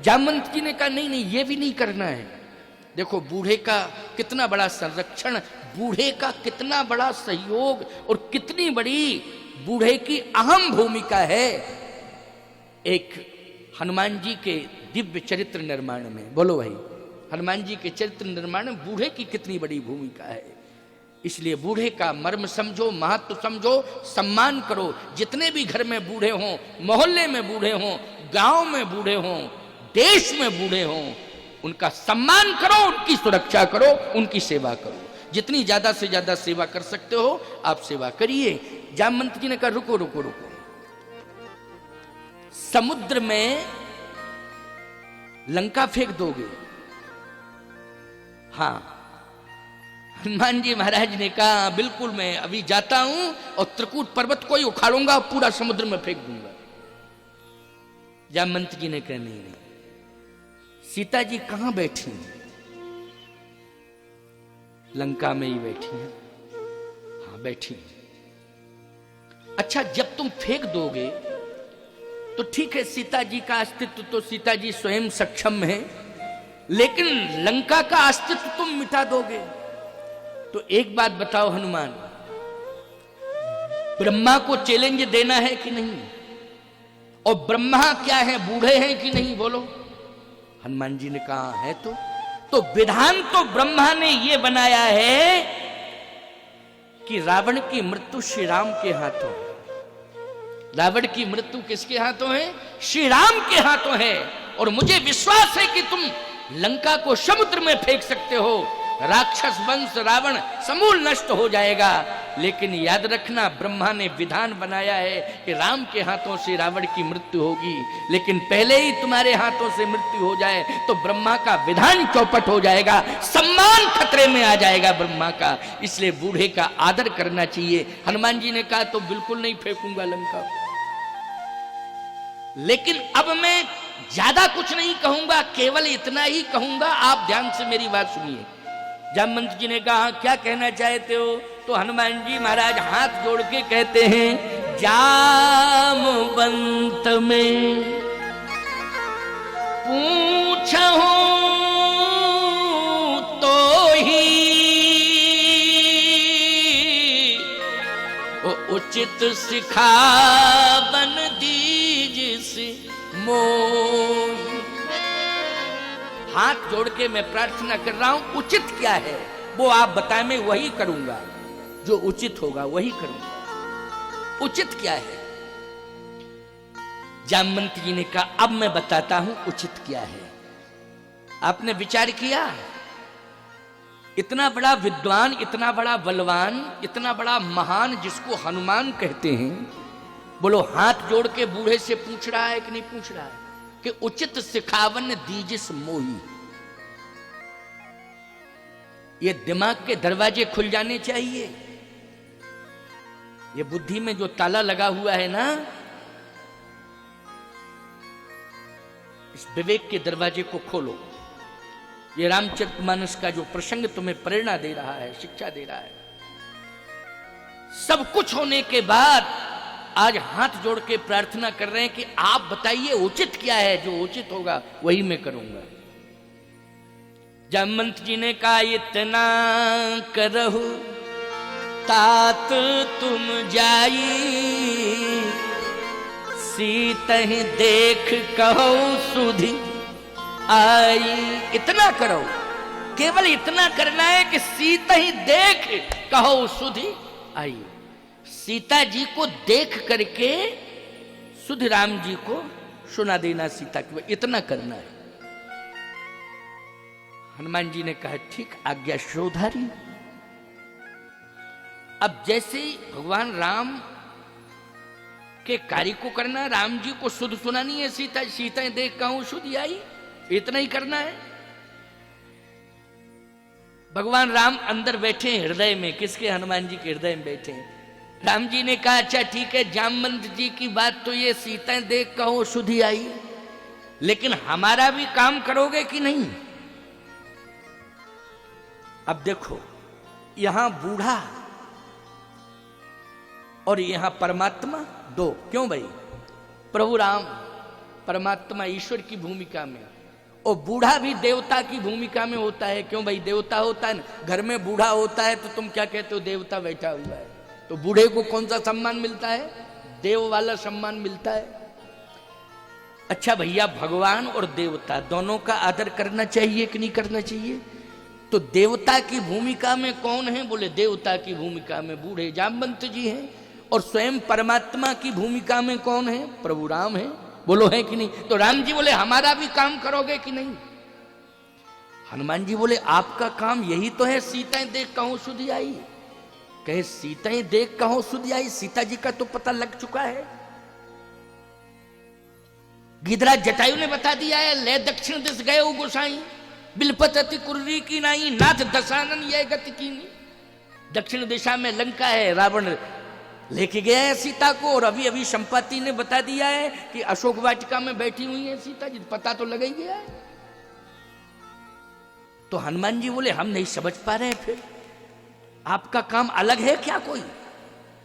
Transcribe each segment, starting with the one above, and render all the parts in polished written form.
जामवंत जी ने कहा नहीं नहीं ये भी नहीं करना है। देखो बूढ़े का कितना बड़ा संरक्षण, बूढ़े का कितना बड़ा सहयोग और कितनी बड़ी बूढ़े की अहम भूमिका है एक हनुमान जी के दिव्य चरित्र निर्माण में। बोलो भाई, हनुमान जी के चरित्र निर्माण में बूढ़े की कितनी बड़ी भूमिका है। इसलिए बूढ़े का मर्म समझो, महत्व समझो, सम्मान करो। जितने भी घर में बूढ़े हों, मोहल्ले में बूढ़े हों, गांव में बूढ़े हों, देश में बूढ़े हों, उनका सम्मान करो, उनकी सुरक्षा करो, उनकी सेवा करो। जितनी ज्यादा से ज्यादा सेवा कर सकते हो आप सेवा करिए। जामवंत जी ने कहा रुको रुको रुको, समुद्र में लंका फेंक दोगे? हाँ। हनुमान जी महाराज ने कहा बिल्कुल, मैं अभी जाता हूं और त्रिकूट पर्वत को ही उखाड़ूंगा, पूरा समुद्र में फेंक दूंगा। जामवंत जी ने कहा नहीं नहीं, सीता जी कहां बैठी? लंका में ही बैठी हैं। हाँ बैठी। अच्छा जब तुम फेंक दोगे तो ठीक है, सीता जी का अस्तित्व तो सीता जी स्वयं सक्षम है, लेकिन लंका का अस्तित्व तुम मिटा दोगे। तो एक बात बताओ हनुमान, ब्रह्मा को चैलेंज देना है कि नहीं? और ब्रह्मा क्या है, बूढ़े हैं कि नहीं? बोलो। हनुमान जी ने कहा है। तो विधान तो ब्रह्मा ने यह बनाया है कि रावण की मृत्यु श्री राम के हाथों है। रावण की मृत्यु किसके हाथों है? श्री राम के हाथों है। और मुझे विश्वास है कि तुम लंका को समुद्र में फेंक सकते हो, राक्षस वंश रावण समूल नष्ट हो जाएगा। लेकिन याद रखना, ब्रह्मा ने विधान बनाया है कि राम के हाथों से रावण की मृत्यु होगी, लेकिन पहले ही तुम्हारे हाथों से मृत्यु हो जाए तो ब्रह्मा का विधान चौपट हो जाएगा, सम्मान खतरे में आ जाएगा ब्रह्मा का। इसलिए बूढ़े का आदर करना चाहिए। हनुमान जी ने कहा तो बिल्कुल नहीं फेंकूंगा लंका, लेकिन अब मैं ज्यादा कुछ नहीं कहूंगा, केवल इतना ही कहूंगा, आप ध्यान से मेरी बात सुनिए। जामवंत जी ने कहा क्या कहना चाहते हो? तो हनुमान जी महाराज हाथ जोड़ के कहते हैं, जामवंत में पूछूं तो ही उचित सिखावन दीजिए मोह। हाथ जोड़ के मैं प्रार्थना कर रहा हूं, उचित क्या है वो आप बताएं, मैं वही करूंगा, जो उचित होगा वही करूंगा। उचित क्या है? जामवंत जी ने कहा अब मैं बताता हूं उचित क्या है। आपने विचार किया, इतना बड़ा विद्वान, इतना बड़ा बलवान, इतना बड़ा महान जिसको हनुमान कहते हैं, बोलो हाथ जोड़ के बूढ़े से पूछ रहा है कि नहीं पूछ रहा है कि उचित सिखावन दीजिस मोही। ये दिमाग के दरवाजे खुल जाने चाहिए। ये बुद्धि में जो ताला लगा हुआ है ना, इस विवेक के दरवाजे को खोलो। ये रामचरितमानस का जो प्रसंग तुम्हें प्रेरणा दे रहा है, शिक्षा दे रहा है, सब कुछ होने के बाद आज हाथ जोड़ के प्रार्थना कर रहे हैं कि आप बताइए उचित क्या है, जो उचित होगा वही मैं करूंगा। जामवंत जी ने कहा इतना करहु तात तुम जाई, सीतहि देख कहो सुधि आई। इतना करो, केवल इतना करना है कि सीतहि देख कहो सुधि आई। सीता जी को देख करके सुध राम जी को सुना देना सीता की, इतना करना है। हनुमान जी ने कहा ठीक, आज्ञा श्रोधारी। अब जैसे भगवान राम के कार्य को करना, राम जी को सुध सुनानी है, सीता देख कहूं सुध आई, इतना ही करना है। भगवान राम अंदर बैठे हृदय में, किसके? हनुमान जी के हृदय में बैठे हैं। राम जी ने कहा अच्छा ठीक है, जामवंत जी की बात तो ये सीता देख कहो सुधी आई, लेकिन हमारा भी काम करोगे कि नहीं? अब देखो, यहां बूढ़ा और यहां परमात्मा दो, क्यों भाई? प्रभु राम परमात्मा ईश्वर की भूमिका में, और बूढ़ा भी देवता की भूमिका में होता है। क्यों भाई, देवता होता है ना, घर में बूढ़ा होता है तो तुम क्या कहते हो, देवता बैठा हुआ है। तो बूढ़े को कौन सा सम्मान मिलता है, देव वाला सम्मान मिलता है। अच्छा भैया, भगवान और देवता दोनों का आदर करना चाहिए कि नहीं करना चाहिए? तो देवता की भूमिका में कौन है? बोले देवता की भूमिका में बूढ़े जामवंत जी हैं। और स्वयं परमात्मा की भूमिका में कौन है? प्रभु राम है। बोलो है कि नहीं? तो राम जी बोले हमारा भी काम करोगे कि नहीं? हनुमान जी बोले आपका काम यही तो है, सीताएं देख कहूं सुधि आई। कहे सीताएं देख कहूं सुधि आई, सीता जी का तो पता लग चुका है। गिदराज जटायु ने बता दिया है, ले दक्षिण दिश गए गोसाई, बिलपत अति कुर्री की नाई, नाथ दशानन ये गति कीनी। दक्षिण दिशा में लंका है, रावण लेके गया है सीता को, और अभी अभी संपत्ति ने बता दिया है कि अशोक वाटिका में बैठी हुई है सीता जी, पता तो लग ही गया है। तो हनुमान जी बोले हम नहीं समझ पा रहे, फिर आपका काम अलग है क्या कोई?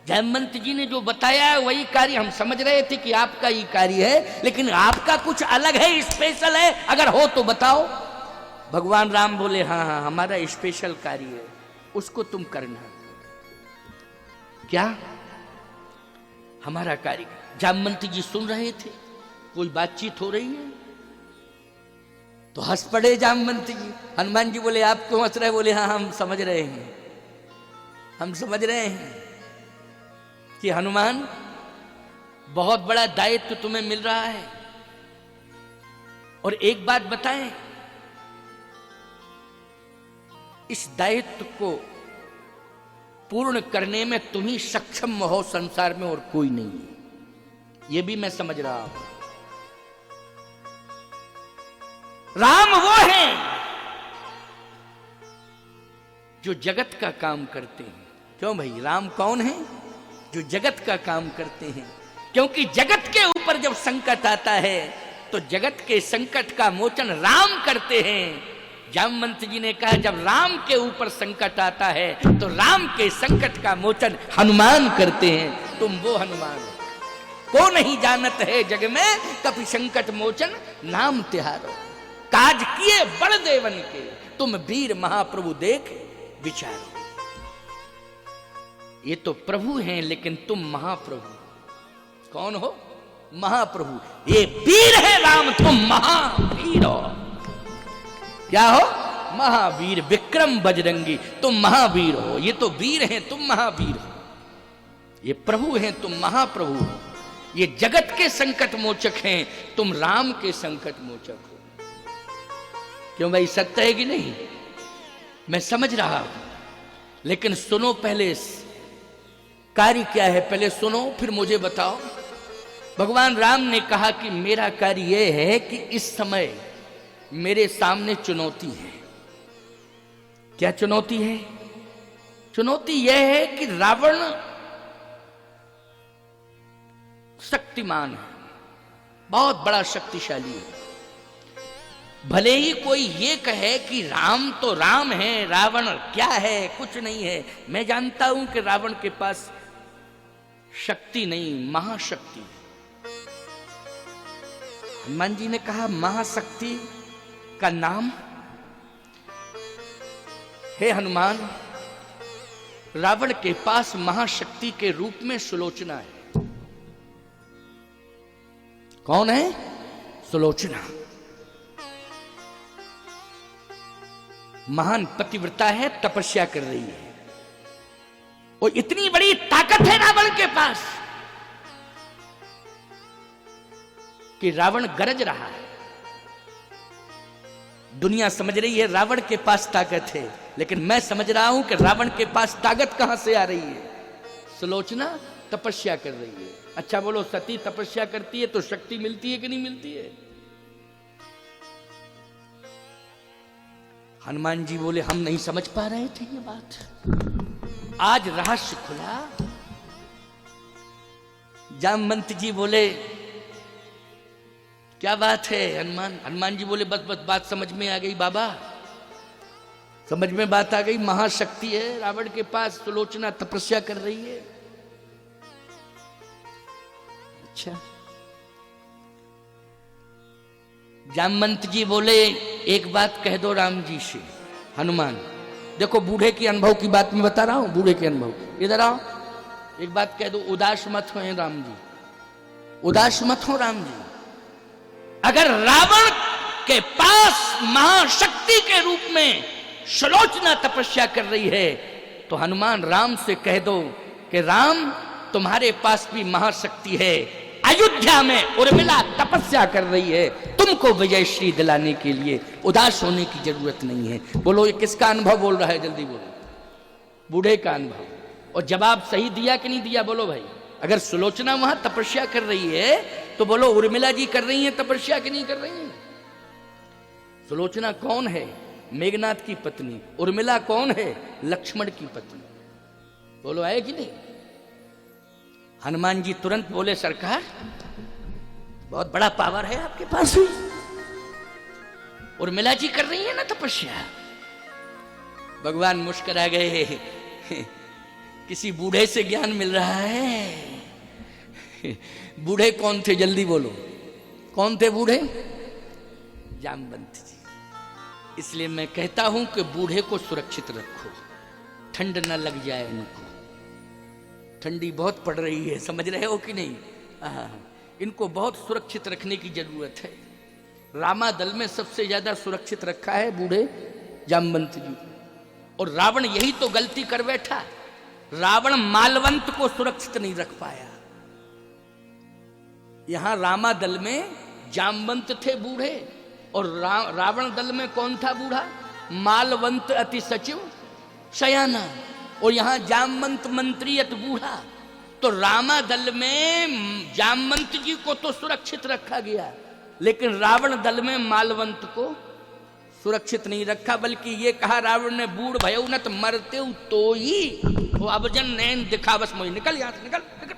जयमंत जी ने जो बताया है वही कार्य हम समझ रहे थे कि आपका ही कार्य है, लेकिन आपका कुछ अलग है, स्पेशल है, अगर हो तो बताओ। भगवान राम बोले हाँ हाँ हमारा स्पेशल कार्य है, उसको तुम करना। क्या हमारा कार्य? जामवंत जी सुन रहे थे, कोई बातचीत हो रही है तो हंस पड़े जामवंत जी। हनुमान जी बोले आप क्यों हंस रहे? बोले हाँ हम समझ रहे हैं, हम समझ रहे हैं कि हनुमान बहुत बड़ा दायित्व तुम्हें मिल रहा है। और एक बात बताएं, इस दायित्व को पूर्ण करने में तुम ही सक्षम हो, संसार में और कोई नहीं। यह भी मैं समझ रहा हूं। राम वो हैं जो जगत का काम करते हैं। क्यों भाई, राम कौन है? जो जगत का काम करते हैं। क्योंकि जगत के ऊपर जब संकट आता है तो जगत के संकट का मोचन राम करते हैं। जामवंत जी ने कहा जब राम के ऊपर संकट आता है तो राम के संकट का मोचन हनुमान करते हैं। तुम वो हनुमान हो, को नहीं जानत है जग में, कभी संकट मोचन नाम तिहारो। काज किए बड़ देवन के, तुम वीर महाप्रभु देख विचारो। ये तो प्रभु हैं लेकिन तुम महाप्रभु। कौन हो? महाप्रभु। ये वीर है राम, तुम महावीर हो। क्या हो? महावीर। विक्रम बजरंगी, तुम महावीर हो। ये तो वीर हैं, तुम महावीर हो। ये प्रभु हैं, तुम महाप्रभु हो। ये जगत के संकट मोचक हैं, तुम राम के संकट मोचक हो। क्यों भाई, सत्य है कि नहीं? मैं समझ रहा हूं, लेकिन सुनो पहले कार्य क्या है, पहले सुनो फिर मुझे बताओ। भगवान राम ने कहा कि मेरा कार्य यह है कि इस समय मेरे सामने चुनौती है। क्या चुनौती है? चुनौती यह है कि रावण शक्तिमान है, बहुत बड़ा शक्तिशाली है। भले ही कोई ये कहे कि राम तो राम है, रावण क्या है, कुछ नहीं है। मैं जानता हूं कि रावण के पास शक्ति नहीं, महाशक्ति। हनुमान जी ने कहा महाशक्ति का नाम हे हनुमान, रावण के पास महाशक्ति के रूप में सुलोचना है। कौन है? सुलोचना। महान पतिव्रता है, तपस्या कर रही है, और इतनी बड़ी ताकत है रावण के पास कि रावण गरज रहा है। दुनिया समझ रही है रावण के पास ताकत है, लेकिन मैं समझ रहा हूं कि रावण के पास ताकत कहां से आ रही है? सुलोचना तपस्या कर रही है। अच्छा बोलो, सती तपस्या करती है तो शक्ति मिलती है कि नहीं मिलती है? हनुमान जी बोले हम नहीं समझ पा रहे थे ये बात, आज रहस्य खुला। जामवंत जी बोले क्या बात है हनुमान? हनुमान जी बोले बस बस बात समझ में आ गई बाबा, समझ में बात आ गई। महाशक्ति है रावण के पास, सुलोचना तपस्या कर रही है। अच्छा जामवंत जी बोले एक बात कह दो राम जी से। हनुमान, देखो बूढ़े के अनुभव की बात मैं बता रहा हूं, बूढ़े के अनुभव। इधर आओ, एक बात कह दो, उदास मत हो राम जी, उदास मत हो राम जी। अगर रावण के पास महाशक्ति के रूप में सुलोचना तपस्या कर रही है तो हनुमान राम से कह दो कि राम तुम्हारे पास भी महाशक्ति है, अयोध्या में उर्मिला तपस्या कर रही है, तुमको विजयश्री दिलाने के लिए उदास होने की जरूरत नहीं है। बोलो ये किसका अनुभव बोल रहा है, जल्दी बोलो। बूढ़े का अनुभव। और जवाब सही दिया कि नहीं दिया बोलो भाई। अगर सुलोचना वहां तपस्या कर रही है तो बोलो उर्मिला जी कर रही है तपस्या कि नहीं कर रही है? सुलोचना कौन है? मेघनाथ की पत्नी। उर्मिला कौन है? लक्ष्मण की पत्नी। बोलो है कि नहीं? हनुमान जी तुरंत बोले सरकार बहुत बड़ा पावर है आपके पास भी, उर्मिला जी कर रही है ना तपस्या। भगवान मुस्कुरा गए, किसी बूढ़े से ज्ञान मिल रहा है। बूढ़े कौन थे जल्दी बोलो, कौन थे बूढ़े? जामवंत जी। इसलिए मैं कहता हूं कि बूढ़े को सुरक्षित रखो, ठंड न लग जाए उनको। ठंडी बहुत पड़ रही है, समझ रहे हो कि नहीं? इनको बहुत सुरक्षित रखने की जरूरत है। रामा दल में सबसे ज्यादा सुरक्षित रखा है बूढ़े जामवंत जी। और रावण यही तो गलती कर बैठा, रावण मालवंत को सुरक्षित नहीं रख पाया। यहां रामा दल में जामवंत थे बूढ़े और रावण दल में कौन था बूढ़ा? मालवंत अति सचिव शयाना। और यहां जामवंत मंत्री अति बूढ़ा। तो रामा दल में जामवंत जी को तो सुरक्षित रखा गया, लेकिन रावण दल में मालवंत को सुरक्षित नहीं रखा, बल्कि ये कहा रावण ने बूढ़ भयो न तो मरते तो ही वो अबजन नैन दिखावस मोही। निकल यहां से, निकल निकल।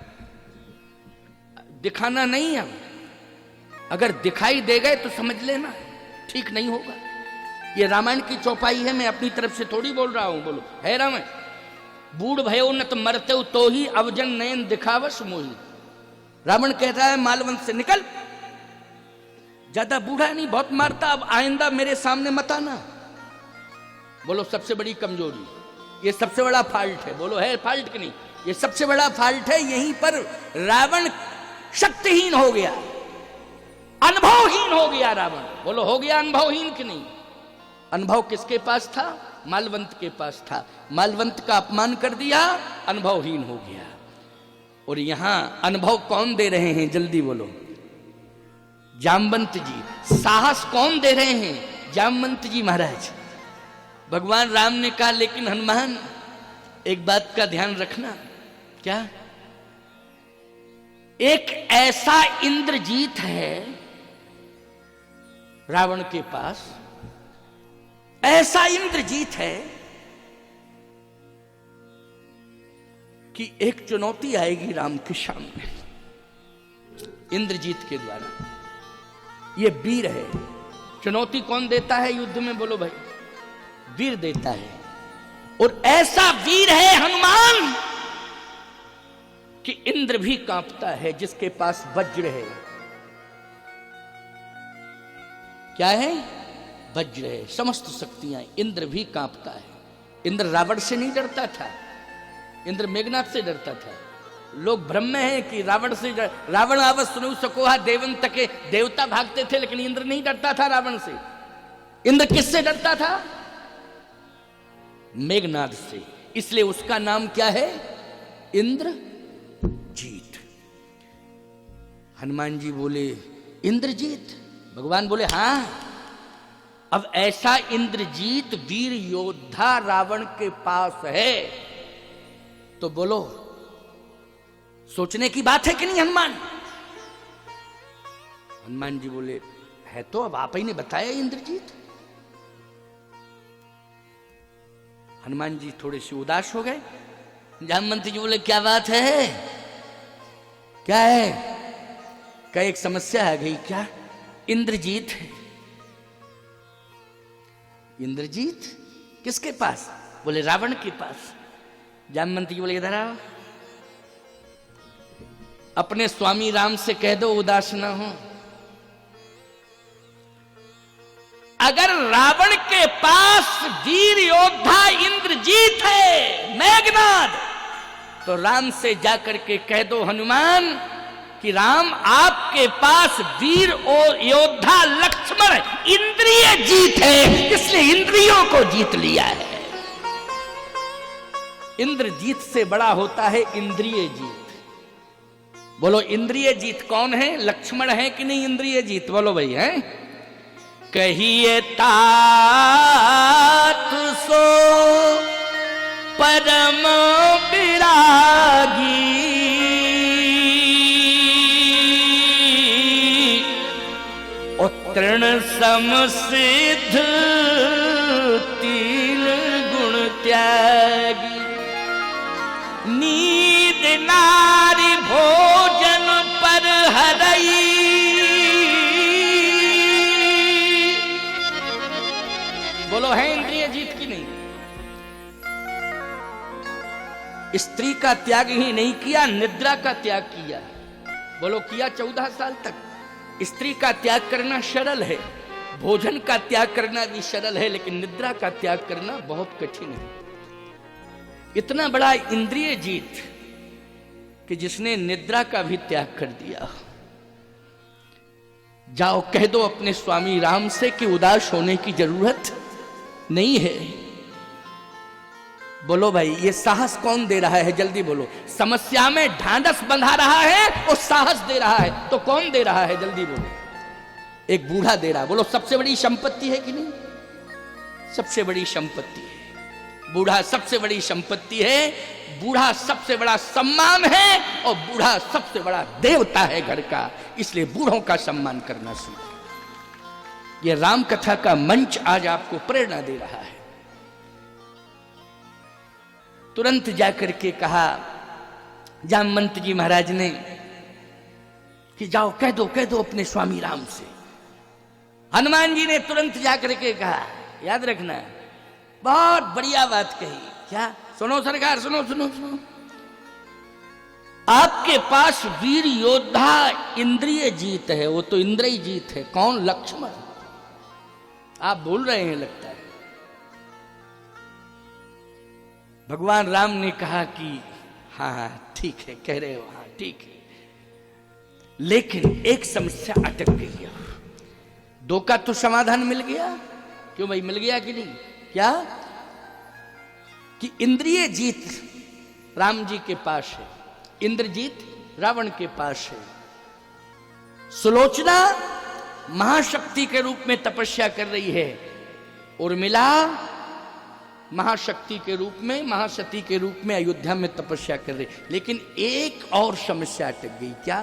दिखाना नहीं है, अगर दिखाई दे गए तो समझ लेना ठीक नहीं होगा। ये रामायण की चौपाई है, मैं अपनी तरफ से थोड़ी बोल रहा हूं। बोलो है रामायण। बूढ़ भयो न तो मरते तो ही अवजन नयन दिखावस मोही। रावण कहता है मालवंत से निकल, ज्यादा बूढ़ा नहीं, बहुत मारता, अब आइंदा मेरे सामने मत आना। बोलो सबसे बड़ी कमजोरी, ये सबसे बड़ा फॉल्ट है। बोलो है फॉल्ट कि नहीं? ये सबसे बड़ा फॉल्ट है। यहीं पर रावण शक्तिहीन हो गया, अनुभवहीन हो गया रावण। बोलो हो गया अनुभवहीन कि नहीं? अनुभव किसके पास था? मालवंत के पास था। मालवंत का अपमान कर दिया, अनुभवहीन हो गया। और यहां अनुभव कौन दे रहे हैं जल्दी बोलो? जामवंत जी। साहस कौन दे रहे हैं? जामवंत जी महाराज। भगवान राम ने कहा लेकिन हनुमान एक बात का ध्यान रखना। क्या? एक ऐसा इंद्रजीत है रावण के पास, ऐसा इंद्रजीत है कि एक चुनौती आएगी राम के सामने इंद्रजीत के द्वारा। ये वीर है। चुनौती कौन देता है युद्ध में? बोलो भाई। वीर देता है। और ऐसा वीर है हनुमान कि इंद्र भी कांपता है, जिसके पास वज्र है। क्या है? वज्र है, समस्त शक्तियां। इंद्र भी कांपता है। इंद्र रावण से नहीं डरता था, इंद्र मेघनाथ से डरता था। लोग भ्रम में हैं कि रावण से रावण आवत सुनु सकोहा देवन तके, देवता भागते थे, लेकिन इंद्र नहीं डरता था रावण से। इंद्र किससे डरता था? मेघनाथ से। इसलिए उसका नाम क्या है? इंद्रजीत। हनुमान जी बोले इंद्रजीत? भगवान बोले हां। अब ऐसा इंद्रजीत वीर योद्धा रावण के पास है तो बोलो सोचने की बात है कि नहीं हनुमान? हनुमान जी बोले है तो, अब आप ही ने बताया इंद्रजीत। हनुमान जी थोड़े से उदास हो गए। जामवंत जी बोले क्या बात है? क्या है? क्या एक समस्या आ गई क्या? इंद्रजीत है। इंद्रजीत किसके पास? बोले रावण के पास। जामवंत जी बोले इधर आओ, अपने स्वामी राम से कह दो उदास ना हो। अगर रावण के पास वीर योद्धा इंद्रजीत है मेघनाद, तो राम से जाकर के कह दो हनुमान कि राम आपके पास वीर और योद्धा लक्ष्मण इंद्रिय जीत है, इसलिए इंद्रियों को जीत लिया है। इंद्रजीत से बड़ा होता है इंद्रिय जीत। बोलो इंद्रिय जीत कौन है? लक्ष्मण है कि नहीं इंद्रिय जीत? बोलो भाई है। कहिए तात सो परम विरागी, तृण समसिद्ध तीन गुण त्यागी, नींद नारी भोजन पर हरई, बोलो है इंद्रिय जीत की नहीं? स्त्री का त्याग ही नहीं किया, निद्रा का त्याग किया। बोलो किया 14 साल तक। स्त्री का त्याग करना सरल है, भोजन का त्याग करना भी सरल है, लेकिन निद्रा का त्याग करना बहुत कठिन है। इतना बड़ा इंद्रिय जीत कि जिसने निद्रा का भी त्याग कर दिया। जाओ कह दो अपने स्वामी राम से कि उदास होने की जरूरत नहीं है। बोलो भाई ये साहस कौन दे रहा है? जल्दी बोलो। समस्या में ढांढस बंधा रहा है और साहस दे रहा है, तो कौन दे रहा है? जल्दी बोलो। एक बूढ़ा दे रहा। बोलो सबसे बड़ी संपत्ति है कि नहीं? सबसे बड़ी संपत्ति है बूढ़ा, सबसे बड़ी संपत्ति है बूढ़ा, सबसे बड़ा सम्मान है, और बूढ़ा सबसे बड़ा देवता है घर का। इसलिए बूढ़ों का सम्मान करना सीखो। यह राम कथा का मंच आज आपको प्रेरणा दे रहा है। तुरंत जाकर के कहा जामवंत जी महाराज ने कि जाओ कह दो अपने स्वामी राम से। हनुमान जी ने तुरंत जाकर के कहा, याद रखना बहुत बढ़िया बात कही। क्या? सुनो सरकार, सुनो सुनो सुनो। आपके पास वीर योद्धा इंद्रिय जीत है, वो तो इंद्रिय जीत है। कौन? लक्ष्मण। आप भूल रहे हैं लगता है। भगवान राम ने कहा कि हाँ ठीक है, कह रहे हो, हाँ ठीक है, लेकिन एक समस्या अटक गई है। दो का तो समाधान मिल गया। क्यों भाई, मिल गया कि नहीं? क्या? कि इंद्रिय जीत राम जी के पास है, इंद्रजीत रावण के पास है। सुलोचना महाशक्ति के रूप में तपस्या कर रही है, उर्मिला महाशक्ति के रूप में, महासती के रूप में अयोध्या में तपस्या कर रही। लेकिन एक और समस्या अटक गई। क्या?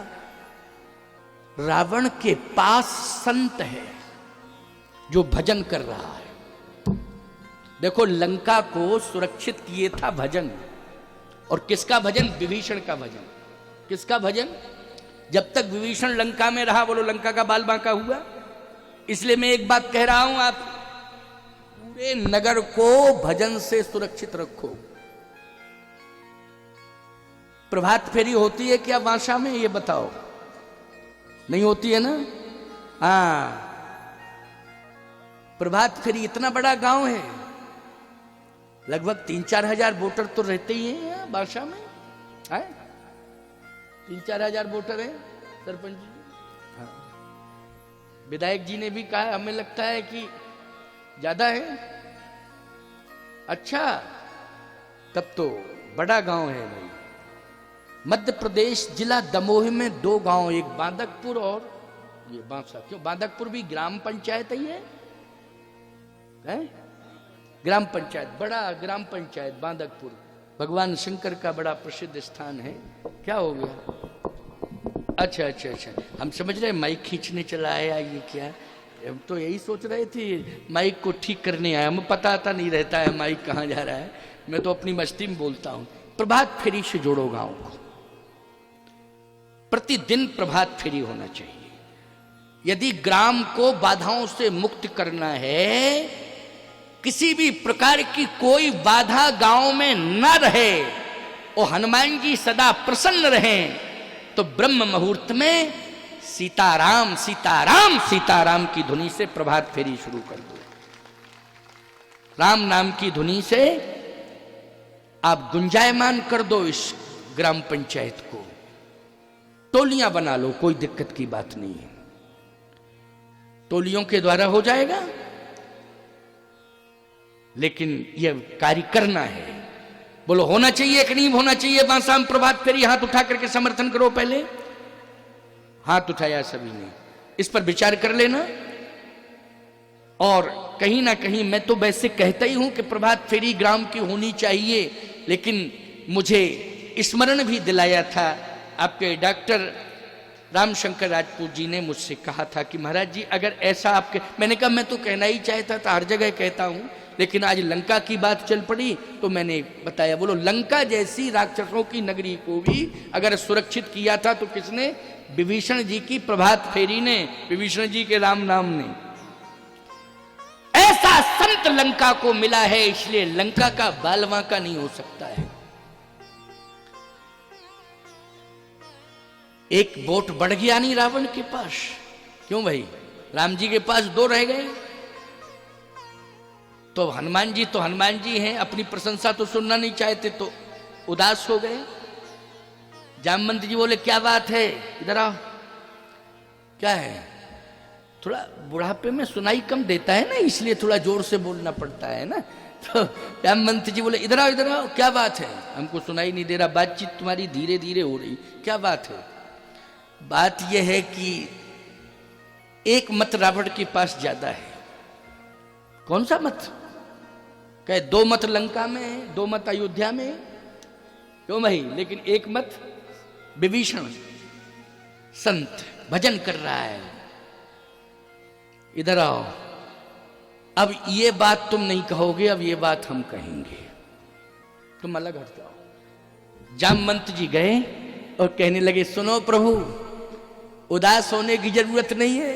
रावण के पास संत है जो भजन कर रहा है। देखो लंका को सुरक्षित किए था भजन। और किसका भजन? विभीषण का भजन। किसका भजन? जब तक विभीषण लंका में रहा, बोलो लंका का बाल बांका हुआ। इसलिए मैं एक बात कह रहा हूं, आप पूरे नगर को भजन से सुरक्षित रखो। प्रभात फेरी होती है क्या वाशा में? ये बताओ। नहीं होती है ना? हाँ, प्रभात फेरी। इतना बड़ा गांव है, लगभग 3-4 हजार वोटर तो रहते ही हैं बादशाह में। 3-4 हजार वोटर है सरपंच जी। हाँ, विधायक जी ने भी कहा हमें लगता है कि ज्यादा है। अच्छा, तब तो बड़ा गांव है भाई। मध्य प्रदेश जिला दमोह में 2 गांव, एक बांदकपुर और ये बांसा। क्यों? बांदकपुर भी ग्राम पंचायत ही है? ग्राम पंचायत, बड़ा ग्राम पंचायत बांदकपुर, भगवान शंकर का बड़ा प्रसिद्ध स्थान है। क्या हो गया? अच्छा अच्छा अच्छा, हम समझ रहे माइक खींचने चला आया ये क्या। हम तो यही सोच रहे थे माइक को ठीक करने आया। हमें पता नहीं रहता है माइक कहाँ जा रहा है। मैं तो अपनी मस्ती में बोलता हूँ। प्रभात फेरी से जोड़ो गांव को। प्रतिदिन प्रभात फेरी होना चाहिए। यदि ग्राम को बाधाओं से मुक्त करना है, किसी भी प्रकार की कोई बाधा गांव में न रहे और हनुमान जी सदा प्रसन्न रहें, तो ब्रह्म मुहूर्त में सीताराम सीताराम सीताराम की धुनी से प्रभात फेरी शुरू कर दो। राम नाम की धुनी से आप गुंजायमान कर दो इस ग्राम पंचायत को, टोलियां बना लो, कोई दिक्कत की बात नहीं है, टोलियों के द्वारा हो जाएगा, लेकिन यह कार्य करना है। बोलो होना चाहिए कि नहीं होना चाहिए? बासाम प्रभात फेरी, हाथ उठा करके समर्थन करो। पहले हाथ उठाया सभी ने, इस पर विचार कर लेना। और कहीं ना कहीं मैं तो वैसे कहता ही हूं कि प्रभात फेरी ग्राम की होनी चाहिए, लेकिन मुझे स्मरण भी दिलाया था आपके डॉक्टर रामशंकर राजपूत जी ने मुझसे कहा था कि महाराज जी अगर ऐसा आपके, मैंने कहा मैं तो कहना ही चाहता था, हर जगह कहता हूं, लेकिन आज लंका की बात चल पड़ी तो मैंने बताया। बोलो लंका जैसी राक्षसों की नगरी को भी अगर सुरक्षित किया था तो किसने? विभीषण जी की प्रभात फेरी ने, विभीषण जी के राम नाम ने। ऐसा संत लंका को मिला है, इसलिए लंका का बालवा का नहीं हो सकता है। एक वोट बढ़ गया नहीं रावण के पास, क्यों भाई? राम जी के पास 2 रह गए, तो हनुमान जी हैं, अपनी प्रशंसा तो सुनना नहीं चाहते तो उदास हो गए। जामवंत जी बोले क्या बात है, इधर आओ। क्या है? थोड़ा बुढ़ापे में सुनाई कम देता है ना, इसलिए थोड़ा जोर से बोलना पड़ता है ना। तो जामवंत जी बोले इधर आओ, क्या बात है? हमको सुनाई नहीं दे रहा, बातचीत तुम्हारी धीरे धीरे हो रही, क्या बात है? बात यह है कि एक मत रावण के पास ज्यादा है। कौन सा मत? कहे 2 मत लंका में, 2 मत अयोध्या में, क्यों भाई? लेकिन एक मत विभीषण संत भजन कर रहा है। इधर आओ, अब ये बात तुम नहीं कहोगे, अब ये बात हम कहेंगे, तुम अलग हट जाओ। जामवंत जी गए और कहने लगे सुनो प्रभु, उदास होने की जरूरत नहीं है।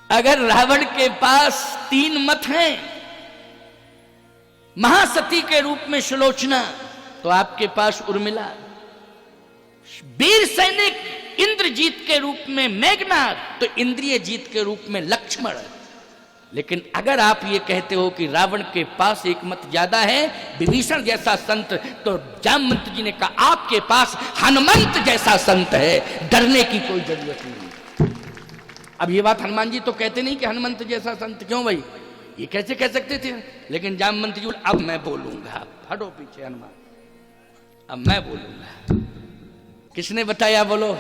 अगर रावण के पास 3 मत हैं, महासती के रूप में सुलोचना, तो आपके पास उर्मिला, वीर सैनिक इंद्रजीत के रूप में मेघनाद, तो इंद्रिय जीत के रूप में लक्ष्मण। लेकिन अगर आप ये कहते हो कि रावण के पास 1 मत ज्यादा है, विभीषण जैसा संत, तो जामवंत जी ने कहा आपके पास हनुमंत जैसा संत है, डरने की कोई जरूरत नहीं। अब ये बात हनुमान जी तो कहते नहीं कि हनुमंत जैसा संत, क्यों भाई? ये कैसे कह सकते थे? लेकिन जामवंत जी अब मैं बोलूंगा, हटो पीछे हनुमान, अब मैं बोलूंगा। किसने बताया? बोलो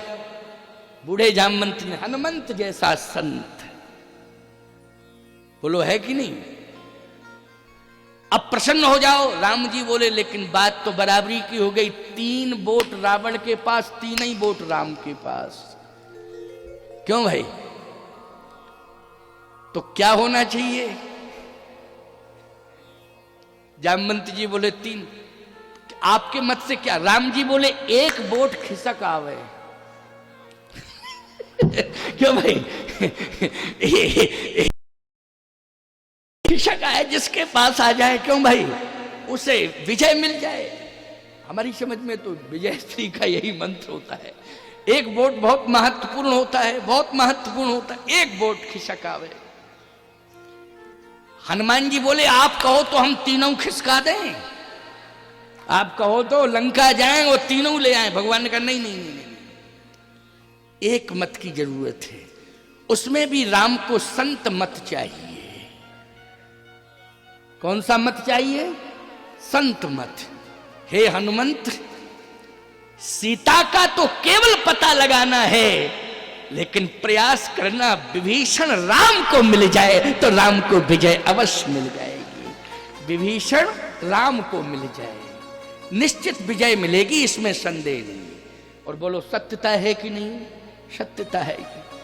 बूढ़े जामवंत ने, हनुमंत जैसा संत। बोलो है कि नहीं? अब प्रसन्न हो जाओ। राम जी बोले लेकिन बात तो बराबरी की हो गई, 3 वोट रावण के पास, 3 ही वोट राम के पास, क्यों भाई? तो क्या होना चाहिए? जामवंत जी बोले 3, आपके मत से क्या? राम जी बोले 1 वोट खिसक आवे। क्यों भाई? खिसक आए, जिसके पास आ जाए, क्यों भाई? उसे विजय मिल जाए। हमारी समझ में तो विजय श्री का यही मंत्र होता है। 1 वोट बहुत महत्वपूर्ण होता है, बहुत महत्वपूर्ण होता है। 1 वोट खिसक आवे। हनुमान जी बोले आप कहो तो हम तीनों खिसका दें, आप कहो तो लंका जाएं और तीनों ले आए। भगवान ने कहा नहीं नहीं नहीं नहीं, 1 मत की जरूरत है, उसमें भी राम को संत मत चाहिए। कौन सा मत चाहिए? संत मत। हे हनुमंत, सीता का तो केवल पता लगाना है, लेकिन प्रयास करना विभीषण राम को मिल जाए तो राम को विजय अवश्य मिल जाएगी। विभीषण राम को मिल जाए, निश्चित विजय मिलेगी, इसमें संदेह नहीं। और बोलो सत्यता है कि नहीं? सत्यता है कि